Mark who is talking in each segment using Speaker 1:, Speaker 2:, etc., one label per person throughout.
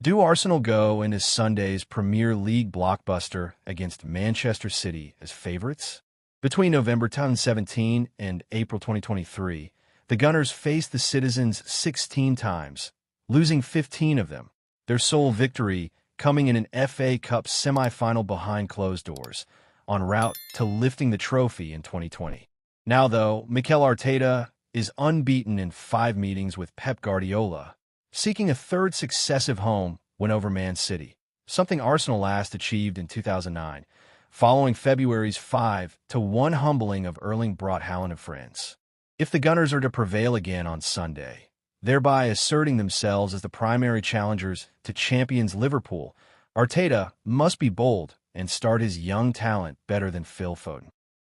Speaker 1: Do Arsenal go into Sunday's Premier League blockbuster against Manchester City as favourites? Between November 2017 and April 2023, the Gunners faced the Citizens 16 times, losing 15 of them. Their sole victory coming in an FA Cup semi-final behind closed doors, en route to lifting the trophy in 2020. Now, though, Mikel Arteta is unbeaten in 5 meetings with Pep Guardiola, seeking a third successive home win over Man City, something Arsenal last achieved in 2009, following February's 5-1 humbling of Erling Braut Haaland of France. If the Gunners are to prevail again on Sunday, thereby asserting themselves as the primary challengers to champions Liverpool, Arteta must be bold and start his young talent better than Phil Foden.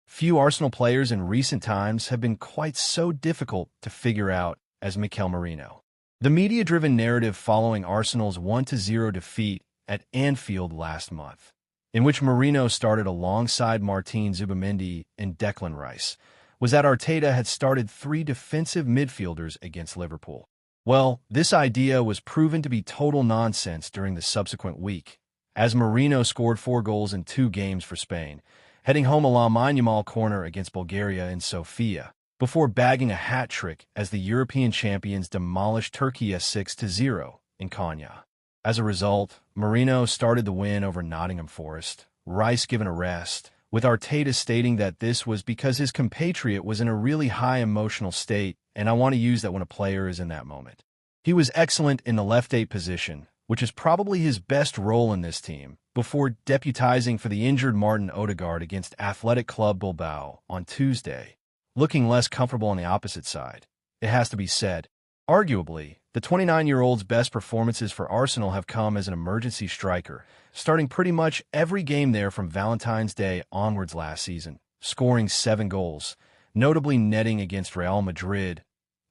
Speaker 1: Few Arsenal players in recent times have been quite so difficult to figure out as Mikel Merino. The media-driven narrative following Arsenal's 1-0 defeat at Anfield last month, in which Merino started alongside Martin Zubimendi and Declan Rice, was that Arteta had started 3 defensive midfielders against Liverpool. Well, this idea was proven to be total nonsense during the subsequent week, as Merino scored 4 goals in 2 games for Spain, heading home a Lamine corner against Bulgaria in Sofia, before bagging a hat-trick as the European champions demolished Turkey 6-0 in Konya. As a result, Merino started the win over Nottingham Forest, Rice given a rest, with Arteta stating that this was because his compatriot was in a really high emotional state, and I want to use that when a player is in that moment. He was excellent in the left 8 position, which is probably his best role in this team, before deputizing for the injured Martin Odegaard against Athletic Club Bilbao on Tuesday, looking less comfortable on the opposite side. It has to be said, arguably, the 29-year-old's best performances for Arsenal have come as an emergency striker, starting pretty much every game there from Valentine's Day onwards last season, scoring 7 goals, notably netting against Real Madrid,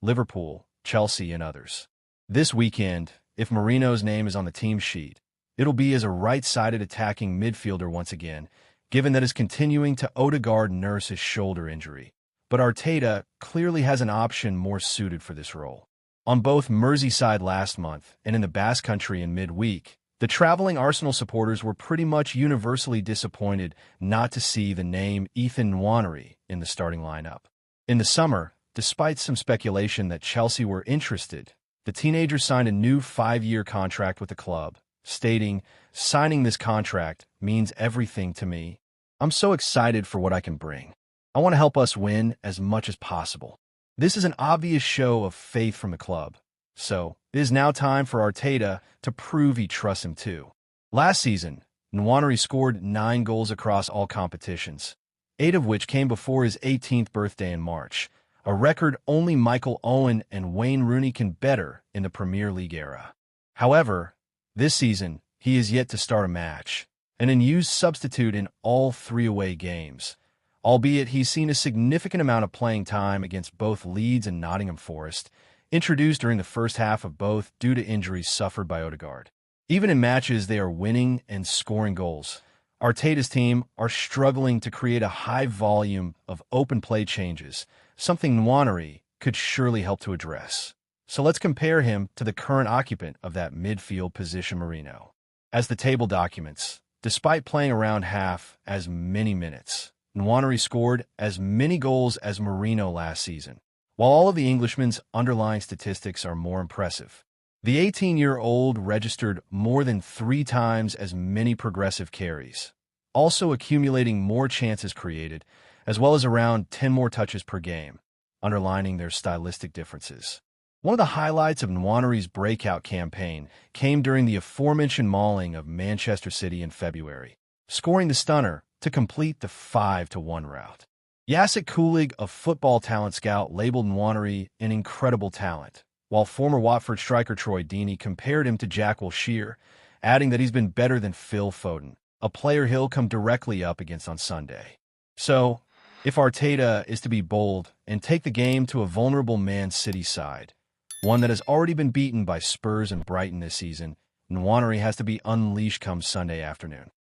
Speaker 1: Liverpool, Chelsea, and others. This weekend, if Merino's name is on the team sheet, it'll be as a right-sided attacking midfielder once again, given that he's continuing to Odegaard nurse his shoulder injury. But Arteta clearly has an option more suited for this role. On both Merseyside last month and in the Basque Country in midweek, the traveling Arsenal supporters were pretty much universally disappointed not to see the name Ethan Nwaneri in the starting lineup. In the summer, despite some speculation that Chelsea were interested, the teenager signed a new 5-year contract with the club, stating, "Signing this contract means everything to me. I'm so excited for what I can bring. I want to help us win as much as possible." This is an obvious show of faith from the club, so it is now time for Arteta to prove he trusts him too. Last season, Nwaneri scored 9 goals across all competitions, 8 of which came before his 18th birthday in March, a record only Michael Owen and Wayne Rooney can better in the Premier League era. However, this season, he is yet to start a match, an unused substitute in all 3 away games, albeit he's seen a significant amount of playing time against both Leeds and Nottingham Forest, introduced during the first half of both due to injuries suffered by Odegaard. Even in matches they are winning and scoring goals, Arteta's team are struggling to create a high volume of open play changes, something Nwaneri could surely help to address. So let's compare him to the current occupant of that midfield position, Merino. As the table documents, despite playing around half as many minutes, Nwaneri scored as many goals as Merino last season. While all of the Englishman's underlying statistics are more impressive, the 18-year-old registered more than 3 times as many progressive carries, also accumulating more chances created, as well as around 10 more touches per game, underlining their stylistic differences. One of the highlights of Nwaneri's breakout campaign came during the aforementioned mauling of Manchester City in February, scoring the stunner to complete the 5-1 rout. Jacek Kulig, a football talent scout, labeled Nwaneri an incredible talent, while former Watford striker Troy Deeney compared him to Jack Wilshere, adding that he's been better than Phil Foden, a player he'll come directly up against on Sunday. So, if Arteta is to be bold and take the game to a vulnerable Man City side, one that has already been beaten by Spurs and Brighton this season, Nwaneri has to be unleashed come Sunday afternoon.